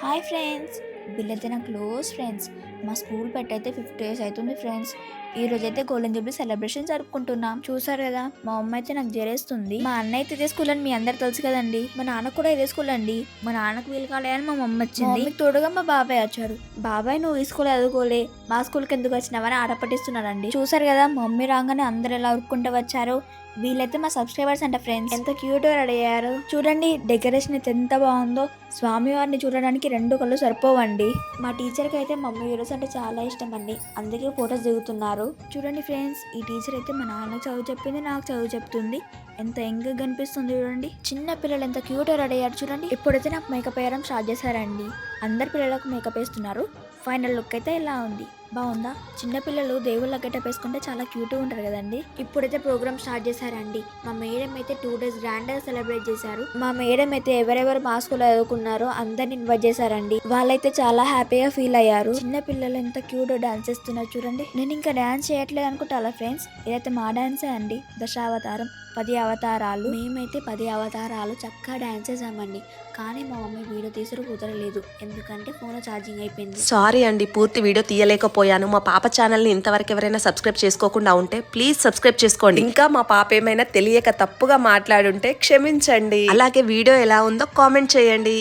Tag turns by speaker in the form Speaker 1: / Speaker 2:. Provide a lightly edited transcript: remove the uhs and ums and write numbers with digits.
Speaker 1: Hi friends, వీళ్ళైతే నా close friends. మా స్కూల్ పెట్టయితే 50 ఇయర్స్ అవుతుంది ఫ్రెండ్స్. ఈ రోజు అయితే గోల్డెన్ జూబ్లీ సెలబ్రేషన్ జరుపుకుంటున్నాం. చూసారు కదా, మా అమ్మ అయితే నాకు జరేస్తుంది. మా అన్న అయితే ఇదే స్కూల్ అని మీ అందరు తెలుసు కదండి. మా నాన్న కూడా ఇదే స్కూల్ అండి. మా నాన్నకు వీలు కాలేదని మా మమ్మీ వచ్చింది. మీకు తోడుగా మా బాబాయ్ వచ్చారు. బాబాయ్, నువ్వు ఈ స్కూల్ చదువుకోలే, మా స్కూల్కి ఎందుకు వచ్చినావని ఆడపట్టిస్తున్నారండి. చూసారు కదా, మమ్మీ రాగానే అందరు ఎలా ఉరుక్కుంటూ వచ్చారు. వీళ్ళైతే మా సబ్స్క్రైబర్స్ అంట ఫ్రెండ్స్. ఎంత క్యూట్ గా రెడీ అయ్యారు చూడండి. డెకరేషన్ అయితే ఎంత బాగుందో. స్వామివారిని చూడడానికి 2 కళ్ళు సరిపోవండి. మా టీచర్ కి అయితే మమ్మీ వీడియోస్ అంటే చాలా ఇష్టం అండి, అందుకే ఫొటోస్ దిగుతున్నారు. చూడండి ఫ్రెండ్స్, ఈ టీచర్ అయితే మా నాన్నకు చదువు చెప్పింది, నాకు చదువు చెప్తుంది. ఎంత యంగ్ గా కనిపిస్తుంది చూడండి. చిన్న పిల్లలు ఎంత క్యూట్ గా రెడీ అయ్యారు చూడండి. ఇప్పుడైతే నాకు మేకప్ వేయడం స్టార్ట్ చేశారండి. అందరు పిల్లలకు మేకప్ వేస్తున్నారు. ఫైనల్ లుక్ అయితే ఇలా ఉంది. బాగుందా? చిన్న పిల్లలు దేవుళ్ళ గెటప్ వేసుకుంటే చాలా క్యూట్గా ఉంటారు కదండి. ఇప్పుడైతే ప్రోగ్రామ్ స్టార్ట్ చేశారండి. మా మేడం అయితే 2 days గ్రాండ్ గా సెలబ్రేట్ చేశారు. మా మేడం అయితే ఎవరెవరు మా స్కూల్లో చదువుకున్నారో అందరిని ఇన్వైట్ చేశారండి. వాళ్ళైతే చాలా హ్యాపీగా ఫీల్ అయ్యారు. చిన్న పిల్లలు ఎంత క్యూట్ డాన్స్ చేస్తున్నారు చూడండి. నేను ఇంకా డాన్స్ చేయట్లేదు అనుకుంటా ఫ్రెండ్స్. ఇదైతే మా డాన్సే అండి. దశావతారం, 10 అవతారాలు. మేమైతే 10 అవతారాలు చక్కగా డాన్స్ చేసామండి. కానీ మా మమ్మీ వీడియో తీసుకు కుదరలేదు, ఎందుకంటే ఫోన్ ఛార్జింగ్ అయిపోయింది.
Speaker 2: సారీ అండి, పూర్తి వీడియో తీయలేకపోయాను. మా పాప ఛానల్ని ఇంతవరకు ఎవరైనా సబ్స్క్రైబ్ చేసుకోకుండా ఉంటే ప్లీజ్ సబ్స్క్రైబ్ చేసుకోండి. ఇంకా మా పాప ఏమైనా తెలియక తప్పుగా మాట్లాడుంటే క్షమించండి. అలాగే వీడియో ఎలా ఉందో కామెంట్ చేయండి.